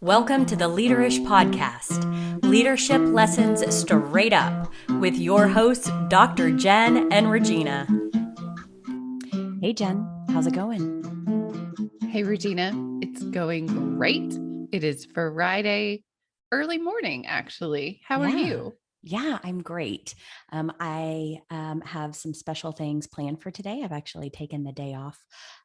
Welcome to the Leaderish Podcast, leadership lessons straight up, with your hosts, Dr. Jen and Regina. Hey, Jen, how's it going? Hey, Regina, it's going great. It is Friday, early morning, actually. How are you? Yeah, I'm great. I have some special things planned for today. I've actually taken the day off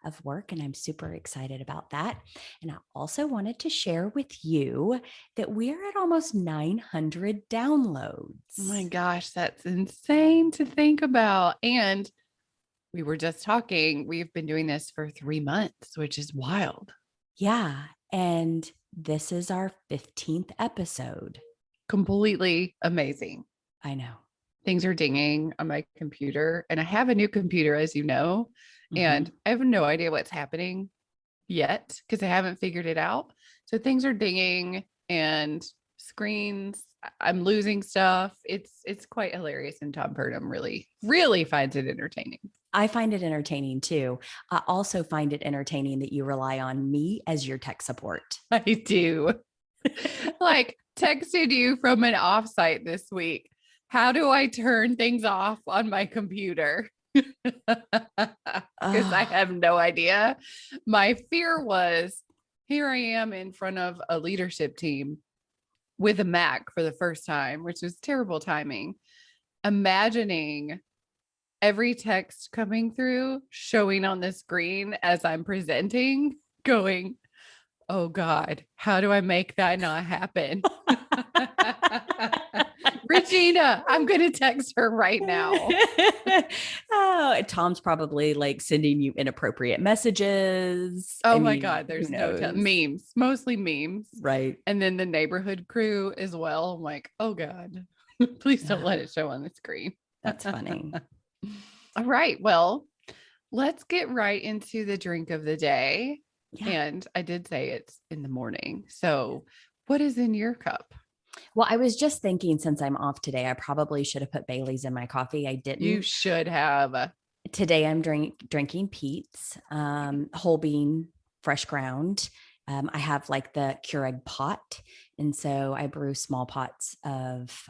of work and I'm super excited about that. And I also wanted to share with you that we're at almost 900 downloads. Oh my gosh, that's insane to think about. And we were just talking, we've been doing this for 3 months, which is wild. Yeah. And this is our 15th episode. Completely amazing. I know. Things are dinging on my computer, and I have a new computer, as you know, and I have no idea what's happening yet because I haven't figured it out. So things are dinging and screens. I'm losing stuff. It's quite hilarious, and Tom Purdom really finds it entertaining. I find it entertaining too. I also find it entertaining that you rely on me as your tech support. I do. Like texted you from an offsite this week. How do I turn things off on my computer? Because I have no idea. My fear was, here I am in front of a leadership team with a Mac for the first time, which is terrible timing. Imagining every text coming through, showing on the screen as I'm presenting, going, oh God, how do I make that not happen? Regina, I'm going to text her right now. Oh, Tom's probably like sending you inappropriate messages. Oh my God, there's no memes, mostly memes. Right. And then the neighborhood crew as well. I'm like, oh God, please don't let it show on the screen. That's funny. All right. Well, let's get right into the drink of the day. Yeah. And I did say it's in the morning. So what is in your cup? Well, I was just thinking, since I'm off today, I probably should have put Bailey's in my coffee. I didn't. You should have. Today I'm drinking Pete's whole bean, fresh ground. I have like the Keurig pot. And so I brew small pots of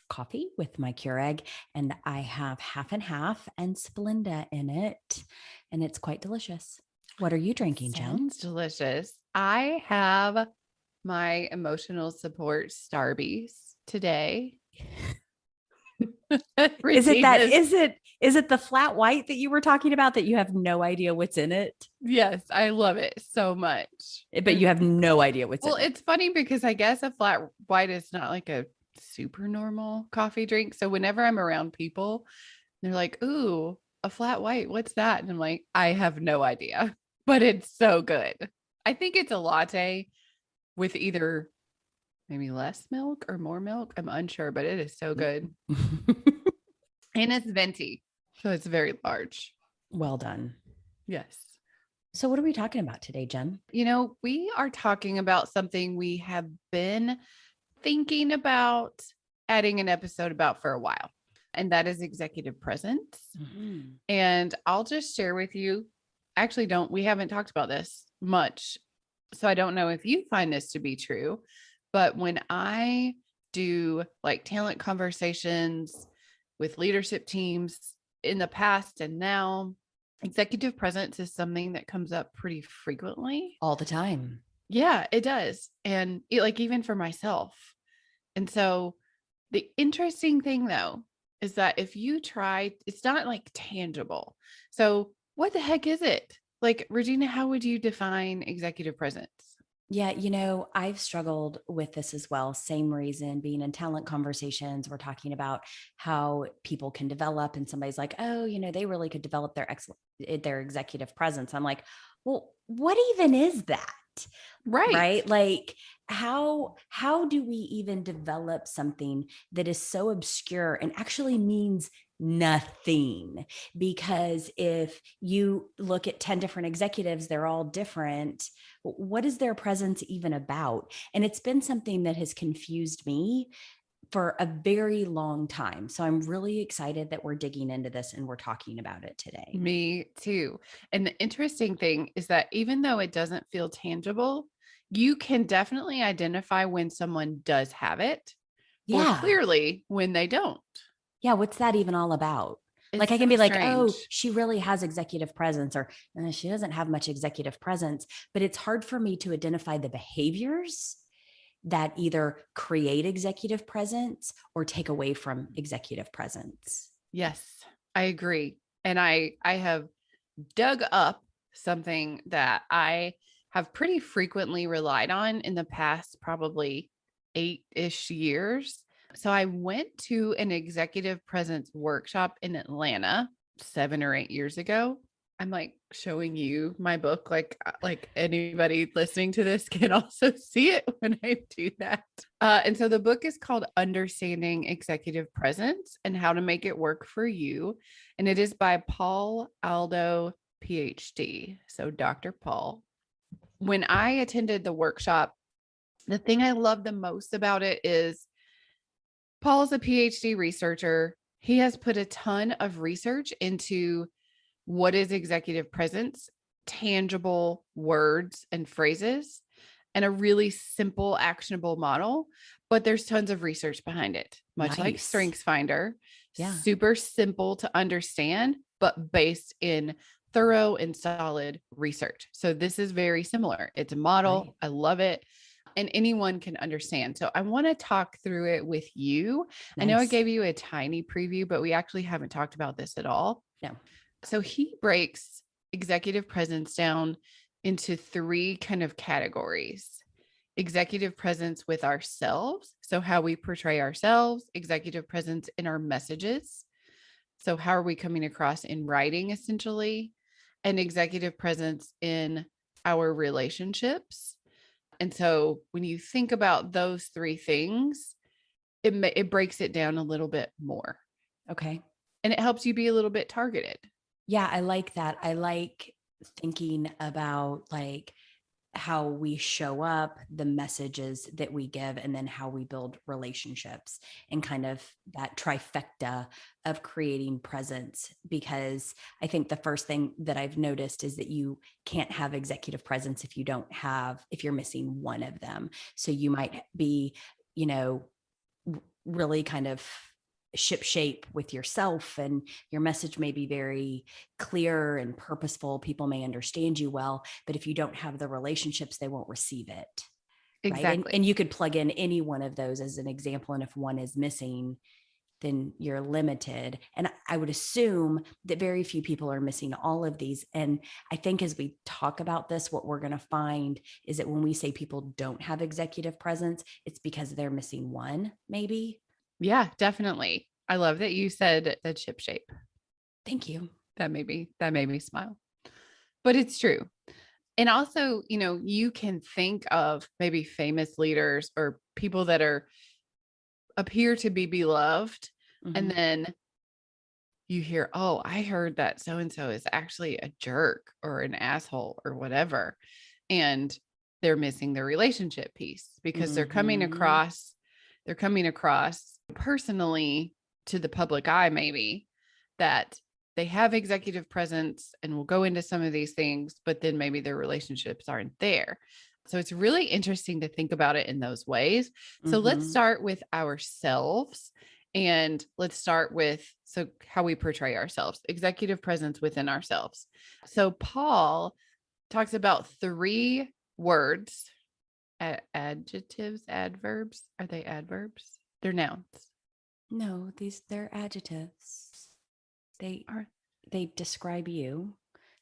coffee with my Keurig, and I have half and half and Splenda in it. And it's quite delicious. What are you drinking, Jen? Sounds delicious. I have my emotional support Starbies today. Is it the flat white that you were talking about that you have no idea what's in it? Yes, I love it so much. But you have no idea what's in it. Well, it's funny because I guess a flat white is not like a super normal coffee drink. So whenever I'm around people, they're like, ooh, a flat white, what's that? And I'm like, I have no idea, but it's so good. I think it's a latte with either maybe less milk or more milk. I'm unsure, but it is so good. And it's venti, so it's very large. Well done. Yes. So what are we talking about today, Jen? You know, we are talking about something we have been thinking about adding an episode about for a while, and that is executive presence. Mm-hmm. And I'll just share with you, we haven't talked about this much, so I don't know if you find this to be true, but when I do like talent conversations with leadership teams in the past and now, executive presence is something that comes up pretty frequently. All the time. Yeah, it does. And even for myself. And so the interesting thing though, is that if you try, it's not like tangible. So what the heck is it? Like, Regina, how would you define executive presence? Yeah, I've struggled with this as well. Same reason, being in talent conversations, we're talking about how people can develop, and somebody's like, oh, they really could develop their executive presence. I'm like, well, what even is that? Right. Like how do we even develop something that is so obscure and actually means nothing? Because if you look at 10 different executives, they're all different. What is their presence even about? And it's been something that has confused me for a very long time. So I'm really excited that we're digging into this and we're talking about it today. Me too. And the interesting thing is that even though it doesn't feel tangible, You can definitely identify when someone does have it or Yeah. clearly when they don't. Yeah. What's that even all about? Like It's I so can be like, oh, strange. she really has executive presence, or she doesn't have much executive presence. But it's hard for me to identify the behaviors that either create executive presence or take away from executive presence. Yes, I agree. And I have dug up something that I have pretty frequently relied on in the past, probably 8-ish years. So I went to an executive presence workshop in Atlanta 7 or 8 years ago. I'm like showing you my book, like anybody listening to this can also see it when I do that. And so the book is called Understanding Executive Presence and How to Make It Work for You. And it is by Paul Aldo, PhD. So Dr. Paul. When I attended the workshop, the thing I love the most about it is Paul's a PhD researcher. He has put a ton of research into what is executive presence, tangible words and phrases, and a really simple, actionable model. But there's tons of research behind it, much like Nice. StrengthsFinder, Yeah. super simple to understand, but based in thorough and solid research. So this is very similar. It's a Right. model. I love it. And anyone can understand. So I want to talk through it with you. I know I Nice. gave you a tiny preview, but we actually haven't talked about this at all. No. So he breaks executive presence down into three kind of categories: executive presence with ourselves. So, how we portray ourselves, executive presence in our messages. So, how are we coming across in writing, essentially, and executive presence in our relationships. And so, when you think about those three things, it breaks it down a little bit more Okay. and it helps you be a little bit targeted. Yeah, I like that. I like thinking about like how we show up, the messages that we give, and then how we build relationships and kind of that trifecta of creating presence. Because I think the first thing that I've noticed is that you can't have executive presence if you're missing one of them. So you might be, you know, really kind of ship shape with yourself, and your message may be very clear and purposeful. People may understand you well, but if you don't have the relationships, they won't receive it. Right. And Exactly. you could plug in any one of those as an example. And if one is missing, then you're limited. And I would assume that very few people are missing all of these. And I think as we talk about this, what we're going to find is that when we say people don't have executive presence, it's because they're missing one, maybe. Yeah, definitely. I love that you said the chip shape. Thank you. That made me smile. But it's true. And also, you can think of maybe famous leaders or people that appear to be beloved, and Mm-hmm. then you hear, "Oh, I heard that so and so is actually a jerk or an asshole or whatever." And they're missing the relationship piece because Mm-hmm. they're coming across personally to the public eye, maybe, that they have executive presence and will go into some of these things, but then maybe their relationships aren't there. So it's really interesting to think about it in those ways. So let's Mm-hmm. start with ourselves, and let's start with how we portray ourselves, executive presence within ourselves. So Paul talks about three words, adjectives, adverbs. Are they adverbs? They're nouns. No, they're adjectives. They Are, they describe you.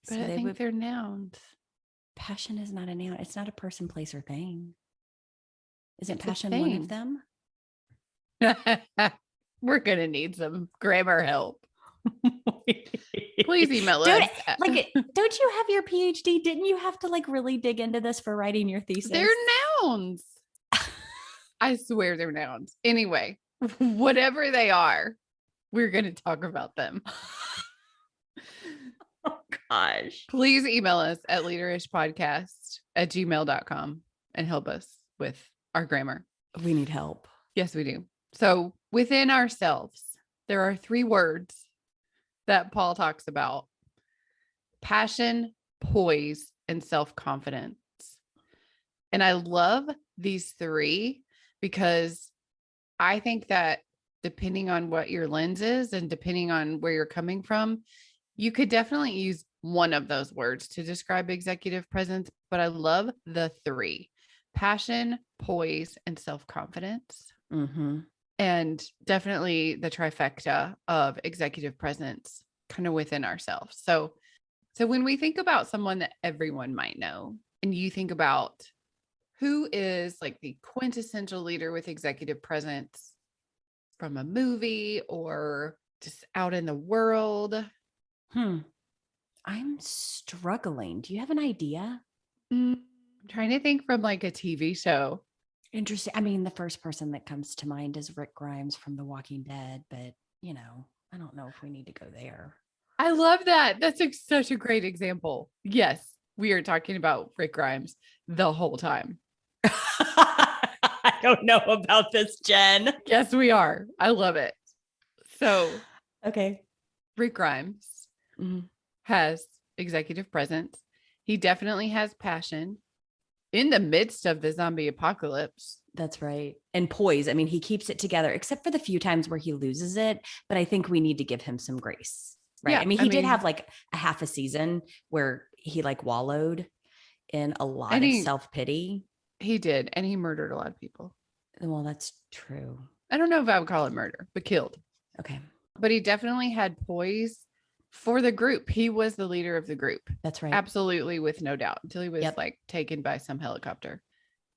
but So I they think would they're nouns. passion is not a noun. It's not a person, place, or thing. Isn't It's a passion one of thing. them? We're going to need some grammar help. Please email Don't us. like it. Don't you have your PhD? Didn't you have to like really dig into this for writing your They're thesis? nouns. I swear they're nouns. Anyway, whatever they are, we're going to talk about them. Oh gosh. Please email us at leaderishpodcast@gmail.com and help us with our grammar. We need help. Yes, we do. So within ourselves, there are three words that Paul talks about: passion, poise, and self-confidence. And I love these three because I think that depending on what your lens is and depending on where you're coming from, you could definitely use one of those words to describe executive presence, but I love the three: passion, poise, and self-confidence. Mm-hmm. And definitely the trifecta of executive presence kind of within ourselves. So when we think about someone that everyone might know, and you think about who is like the quintessential leader with executive presence from a movie or just out in the world. I'm struggling. Do you have an idea? I'm trying to think from like a TV show. Interesting. I mean, the first person that comes to mind is Rick Grimes from The Walking Dead, but I don't know if we need to go there. I love that. That's such a great example. Yes, we are talking about Rick Grimes the whole time. I don't know about this, Jen. Yes, we are. I love it. So Okay. Rick Grimes Mhm. has executive presence. He definitely has passion in the midst of the zombie apocalypse. That's right. And poise. I mean, he keeps it together, except for the few times where he loses it. But I think we need to give him some grace. Right. Yeah, I mean, I he did mean, have like a half a season where he like wallowed in a lot and of self-pity. he did, and he murdered a lot of people. Well, that's true. I don't know if I would call it murder, but killed. Okay. But he definitely had poise for the group. He was the leader of the group. That's right. Absolutely, with no doubt, until he was like taken by some helicopter.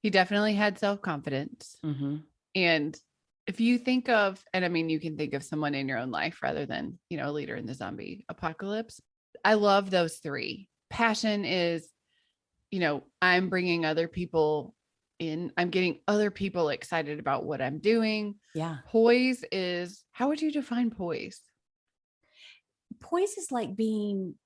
He definitely had self-confidence. Mm-hmm. And if you think of, and I mean, you can think of someone in your own life rather than, a leader in the zombie apocalypse. I love those three. Passion is, I'm bringing other people in. I'm getting other people excited about what I'm doing. Yeah. Poise is, how would you define poise? Poise is like being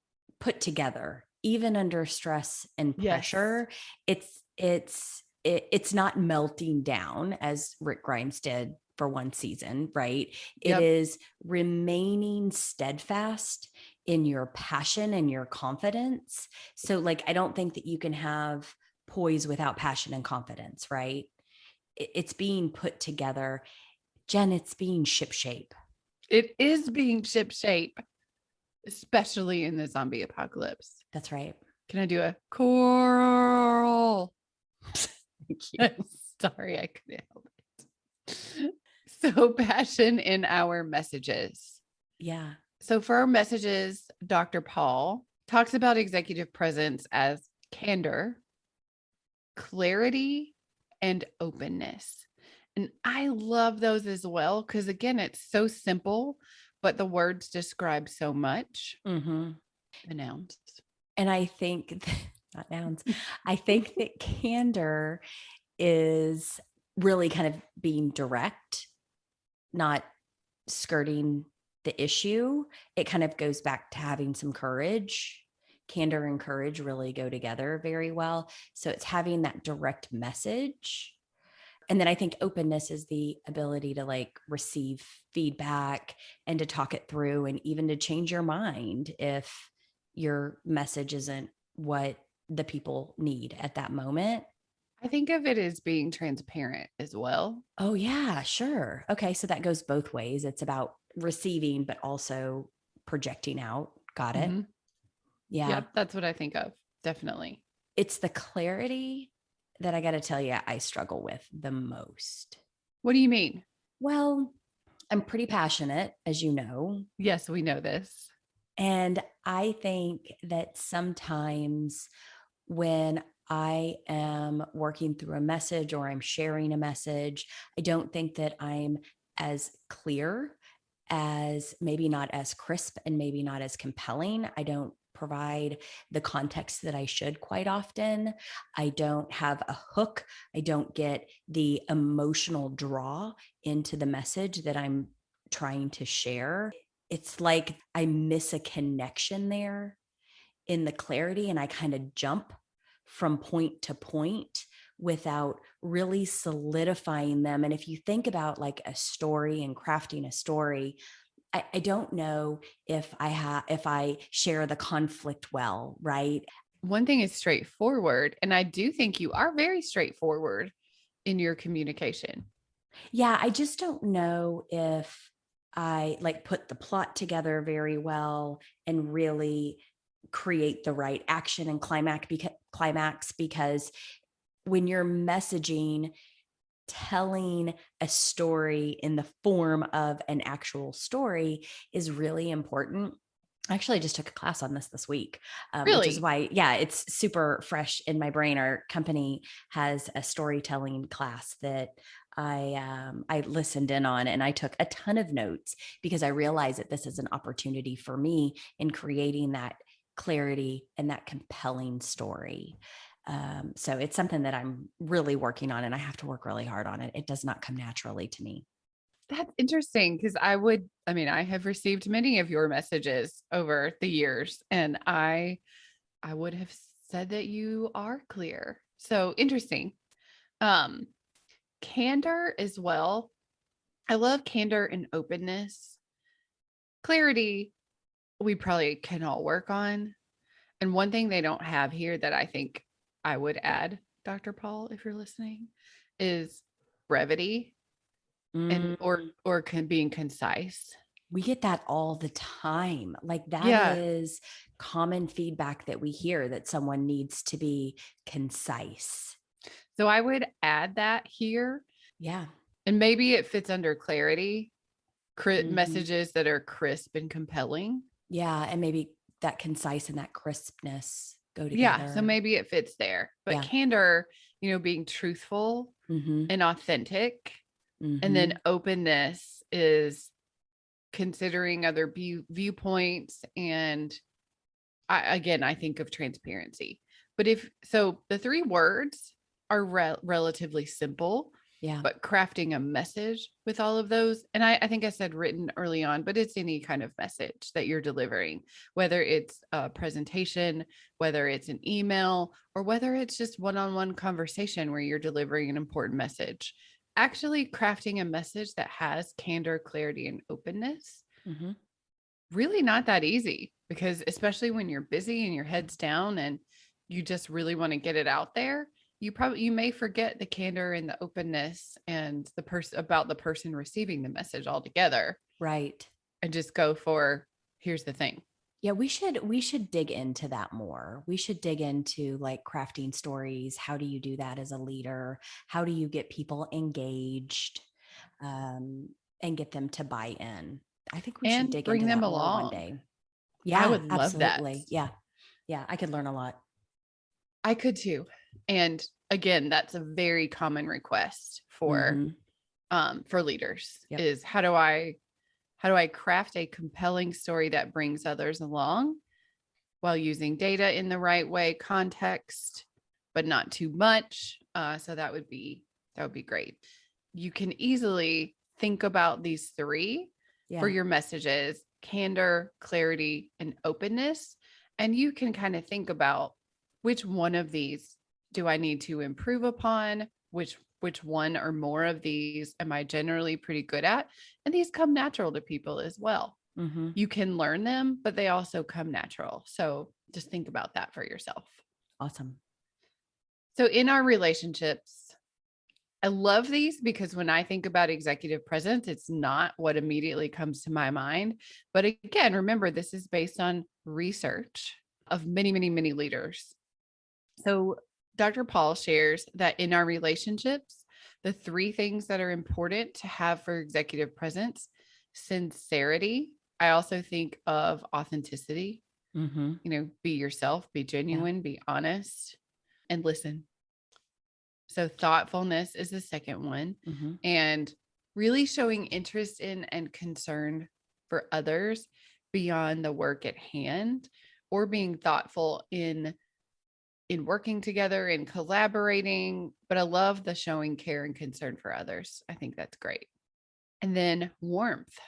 put together, even under stress and pressure. It's not melting down as Rick Grimes did for one season, right? It Yep. is remaining steadfast in your passion and your confidence. So like, I don't think that you can have poise without passion and confidence, right? It's being put together. Jen, it's being shipshape. It is being shipshape, especially in the zombie apocalypse. That's right. Can I do a coral? Thank you. Sorry, I couldn't help it. So, passion in our messages. Yeah. So, for our messages, Dr. Paul talks about executive presence as candor, clarity, and openness. And I love those as well because, again, it's so simple, but the words describe so much. Mm-hmm. The nouns. And I think, not nouns, I think that candor is really kind of being direct, not skirting the issue. It kind of goes back to having some courage. Candor and courage really go together very well. So it's having that direct message. And then I think openness is the ability to like receive feedback and to talk it through and even to change your mind if your message isn't what the people need at that moment. I think of it as being transparent as well. Oh, yeah, sure. Okay. So that goes both ways. It's about receiving, but also projecting out. Got it. Mm-hmm. Yeah. Yep, that's what I think of. Definitely. It's the clarity that I got to tell you, I struggle with the most. What do you mean? Well, I'm pretty passionate, as you know. Yes, we know this. And I think that sometimes when I am working through a message or I'm sharing a message, I don't think that I'm as clear, as maybe not as crisp and maybe not as compelling. I don't provide the context that I should quite often. I don't have a hook. I don't get the emotional draw into the message that I'm trying to share. It's like I miss a connection there in the clarity and I kind of jump from point to point without really solidifying them. And if you think about like a story and crafting a story, I don't know if I share the conflict well, right? one thing is straightforward. And I do think you are very straightforward in your communication. Yeah, I just don't know if I like put the plot together very well and really create the right action and climax because when you're messaging, telling a story in the form of an actual story is really important. Actually, I just took a class on this week, which is Really? why, yeah, it's super fresh in my brain. Our company has a storytelling class that I listened in on, and I took a ton of notes because I realized that this is an opportunity for me in creating that clarity and that compelling story. So it's something that I'm really working on, and I have to work really hard on it. It does not come naturally to me. That's interesting because I mean, I have received many of your messages over the years, and I would have said that you are clear. So interesting. Um, Candor as well. I love candor and openness. Clarity, we probably can all work on. And one thing they don't have here that I think I would add, Dr. Paul, if you're listening, is brevity and Mm, being concise. we get that all the time. Like that Yeah. is common feedback that we hear that someone needs to be concise. So I would add that here. Yeah. And maybe it fits under clarity, Hmm. messages that are crisp and compelling. Yeah. And maybe that concise and that crispness go Yeah. So together. maybe it fits there. But Yeah. candor, being truthful Hmm. and authentic. And then Hmm. openness is considering other viewpoints. And I think of transparency. But if so, the three words are relatively simple, Yeah. but crafting a message with all of those, and I think I said written early on, but it's any kind of message that you're delivering, whether it's a presentation, whether it's an email, or whether it's just one on one conversation where you're delivering an important message. Actually, crafting a message that has candor, clarity, and openness Hmm. really not that easy because especially when you're busy and your head's down and you just really want to get it out there, you may forget the candor and the openness and the person about the person receiving the message altogether Right. and just go for here's the thing. Yeah, we should dig into that more. We should dig into like crafting stories. How do you do that as a leader? How do you get people engaged, um, and get them to buy in? I think we should And dig bring into them that more one along. day. I Yeah, would love that. absolutely. Yeah. Yeah, I could learn a lot. I could too. And again, that's a very common request Mhm. for leaders Yep. is how do I craft a compelling story that brings others along while using data in the right way, context, but not too much. So that would be great. You can easily think about these three for Yeah. your messages: candor, clarity, and openness. And you can kind of think about which one of these do I need to improve upon? Which one or more of these am I generally pretty good at? And these come natural to people as well. Mhm. You can learn them, but they also come natural. So just think about that for yourself. Awesome. So in our relationships, I love these because when I think about executive presence, it's not what immediately comes to my mind. But again, remember, this is based on research of many, many, many leaders. So Dr. Paul shares that in our relationships, the three things that are important to have for executive presence: sincerity. I also think of authenticity, Mhm. be yourself, be Yeah. genuine, be honest, and listen. So thoughtfulness is the second one. Mhm. And really showing interest in and concern for others beyond the work at hand, or being thoughtful in working together and collaborating. But I love the showing care and concern for others. I think that's great. And then warmth,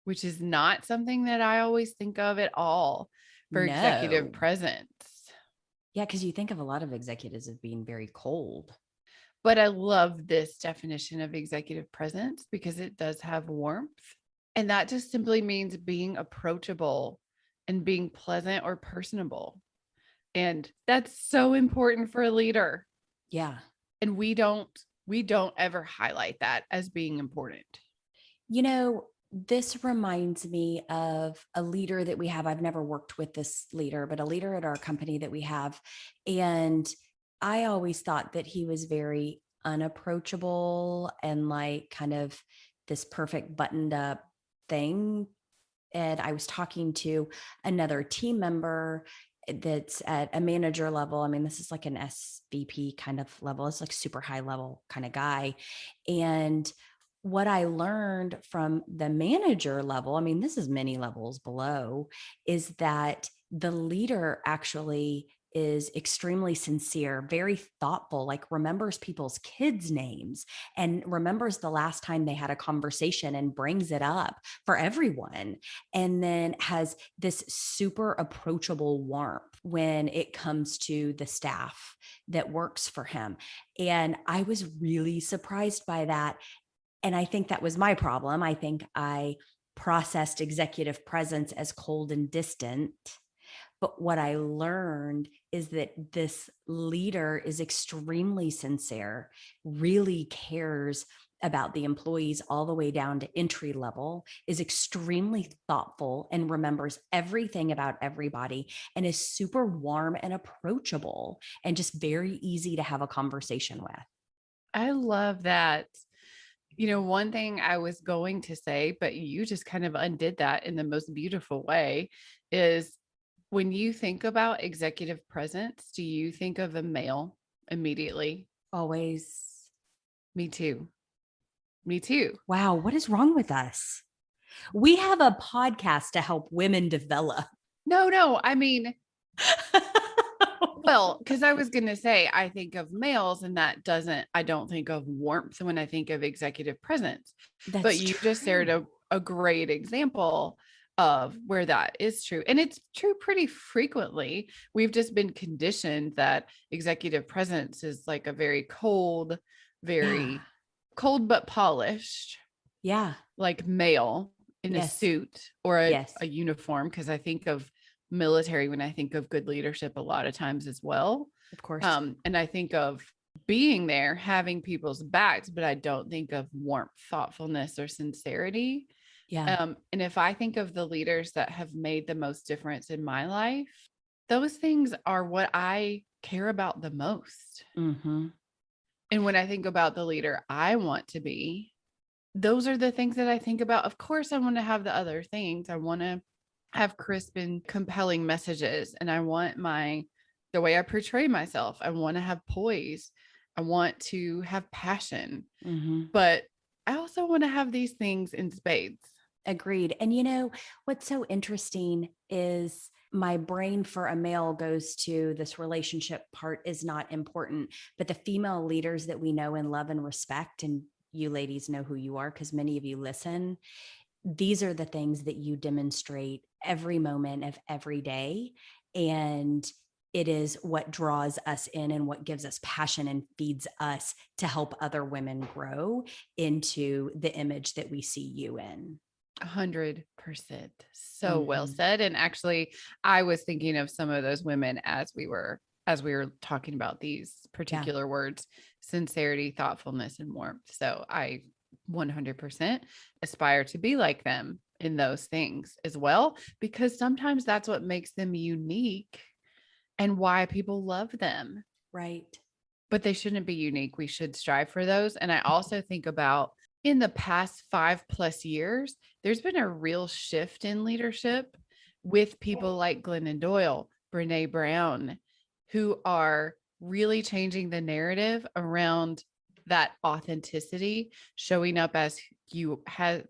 which is not something that I always think of at all for executive No. presence. Yeah, because you think of a lot of executives as being very cold. But I love this definition of executive presence because it does have warmth. And that just simply means being approachable and being pleasant or personable. And that's so important for a leader. Yeah. And we don't ever highlight that as being important. This reminds me of a leader that we have. I've never worked with this leader, but a leader at our company that we have. And I always thought that he was very unapproachable and like kind of this perfect buttoned up thing. And I was talking to another team member that's at a manager level. I mean, this is like an SVP kind of level. It's like super high level kind of guy. And what I learned from the manager level, I mean, this is many levels below, is that the leader actually is extremely sincere, very thoughtful, like remembers people's kids' names and remembers the last time they had a conversation and brings it up for everyone. And then has this super approachable warmth when it comes to the staff that works for him. And I was really surprised by that. And I think that was my problem. I think I processed executive presence as cold and distant. But what I learned is that this leader is extremely sincere, really cares about the employees all the way down to entry level, is extremely thoughtful and remembers everything about everybody, and is super warm and approachable and just very easy to have a conversation with. I love that. One thing I was going to say, but you just kind of undid that in the most beautiful way, is when you think about executive presence, do you think of a male immediately? Always. Me too. Me too. Wow, what is wrong with us? We have a podcast to help women develop. No. I mean, well, because I was going to say, I think of males and I don't think of warmth when I think of executive presence. But That's you just shared true. a great example of where that is true. And it's true pretty frequently. We've just been conditioned that executive presence is like a very cold, Yeah. very cold but polished, Yeah. like male in a Yes. suit or Yes. a uniform. Because I think of military when I think of good leadership a lot of times as well. Of course. And I think of being there, having people's backs, but I don't think of warmth, thoughtfulness, or sincerity. Yeah. And if I think of the leaders that have made the most difference in my life, those things are what I care about the most. Mm-hmm. And when I think about the leader I want to be, those are the things that I think about. Of course, I want to have the other things. I want to have crisp and compelling messages. And I want the way I portray myself. I want to have poise. I want to have passion. Mm-hmm. But I also want to have these things in spades. Agreed. And what's so interesting is my brain for a male goes to this relationship part is not important, but the female leaders that we know and love and respect, and you ladies know who you are because many of you listen, these are the things that you demonstrate every moment of every day. And it is what draws us in and what gives us passion and feeds us to help other women grow into the image that we see you in. 100%. So well Mm-hmm. said. And actually, I was thinking of some of those women as we were talking about these Yeah. particular words: sincerity, thoughtfulness, and warmth. So I 100% aspire to be like them in those things as well, because sometimes that's what makes them unique and why people love them. Right. But they shouldn't be unique. We should strive for those. And I also think about in the past 5+ years, there's been a real shift in leadership with people like Glennon Doyle, Brene Brown, who are really changing the narrative around that authenticity, showing up as you have,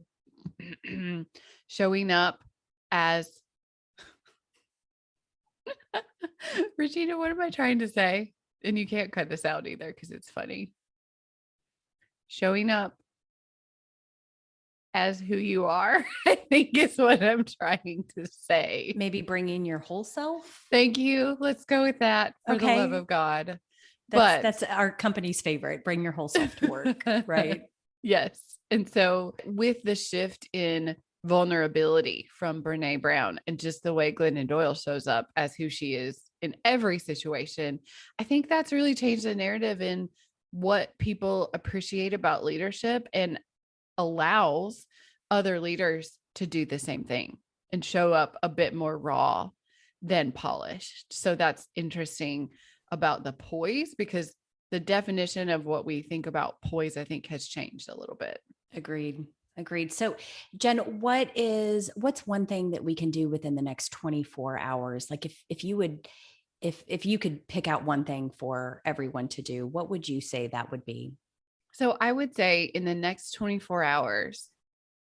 showing up as Regina, what am I trying to say? And you can't cut this out either because it's funny. Showing up as who you are, I think is what I'm trying to say. Maybe bringing your whole self. Thank you. Let's go with that for the love Okay. of God. That's But that's our company's favorite. Bring your whole self to work, right? yes. And so with the shift in vulnerability from Brene Brown and just the way Glennon Doyle shows up as who she is in every situation. I think that's really changed the narrative in what people appreciate about leadership and allows other leaders to do the same thing and show up a bit more raw than polished. So that's interesting about the poise, because the definition of what we think about poise, I think, has changed a little bit. Agreed. Agreed. So, Jen, what's one thing that we can do within the next 24 hours? Like if you would, if you could pick out one thing for everyone to do, what would you say that would be? So I would say in the next 24 hours,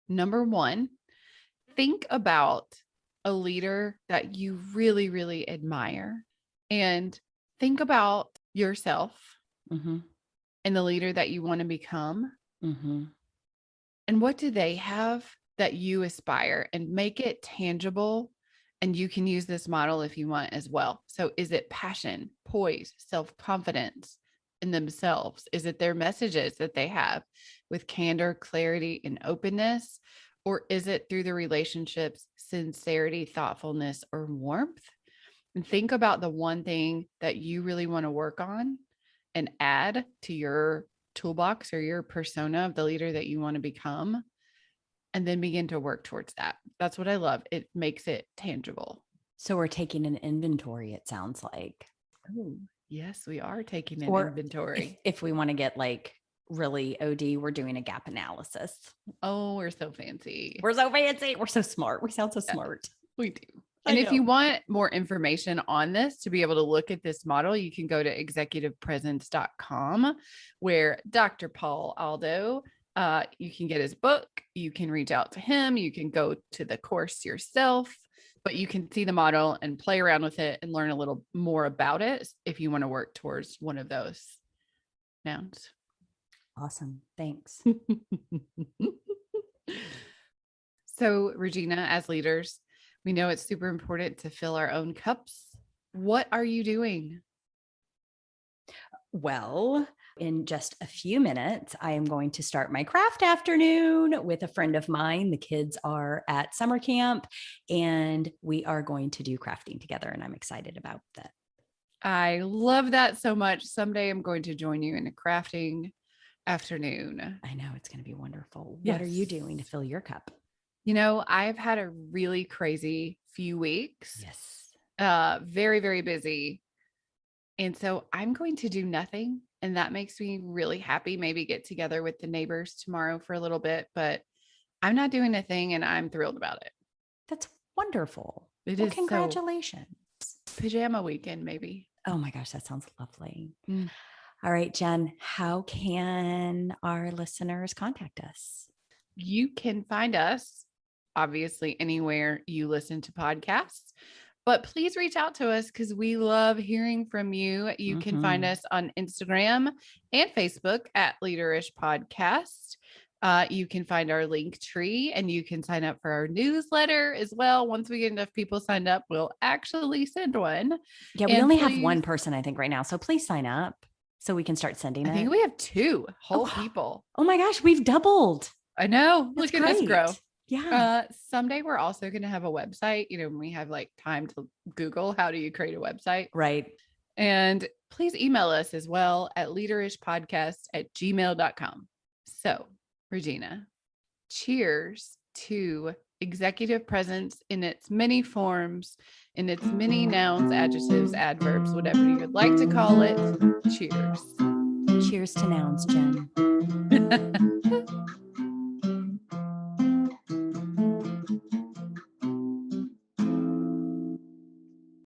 number one, think about a leader that you really, really admire, and think about yourself Mm-hmm. and the leader that you want to become. Mm-hmm. And what do they have that you aspire, and make it tangible. And you can use this model if you want as well. So is it passion, poise, self-confidence in themselves? Is it their messages that they have with candor, clarity, and openness? Or is it through the relationships, sincerity, thoughtfulness, or warmth? And think about the one thing that you really want to work on and add to your toolbox or your persona of the leader that you want to become, and then begin to work towards that. That's what I love. It makes it tangible. So we're taking an inventory, it sounds like. Oh, yes, we are taking an Or inventory. if we want to get like really OD, we're doing a gap analysis. Oh, we're so fancy. We're so fancy. We're so smart. We sound so smart. We do. And if you want more information on this to be able to look at this model, you can go to executivepresence.com, where Dr. Paul Aldo, you can get his book, you can reach out to him, you can go to the course yourself, but you can see the model and play around with it and learn a little more about it if you want to work towards one of those nouns. Awesome. Thanks. So, Regina, as leaders, we know it's super important to fill our own cups. What are you doing? Well, in just a few minutes, I am going to start my craft afternoon with a friend of mine. The kids are at summer camp and we are going to do crafting together, and I'm excited about that. I love that so much. Someday I'm going to join you in a crafting afternoon. I know it's going to be wonderful. Yes. What are you doing to fill your cup? You know, I've had a really crazy few weeks. Yes. Very, very busy. And so I'm going to do nothing. And that makes me really happy. Maybe get together with the neighbors tomorrow for a little bit, but I'm not doing a thing and I'm thrilled about it. That's wonderful. It Well, is congratulations. Pajama weekend, maybe. Oh my gosh, that sounds lovely. Mm. All right, Jen, how can our listeners contact us? You can find us obviously anywhere you listen to podcasts, but please reach out to us because we love hearing from you. You can find us on Instagram and Facebook at Leaderish Podcast. You can find our link tree and you can sign up for our newsletter as well. Once we get enough people signed up, we'll actually send one. Yeah, we And only have one person, I think, right now. So please sign up so we can start sending it. I think we have two whole people. Oh my gosh, we've doubled. I know. That's Look at us grow. Yeah. Someday we're also going to have a website, you know, when we have like time to Google, how do you create a website? Right. And please email us as well at leaderishpodcast@gmail.com. So, Regina, cheers to executive presence in its many forms, in its many nouns, adjectives, adverbs, whatever you would like to call it. Cheers. Cheers to nouns, Jen.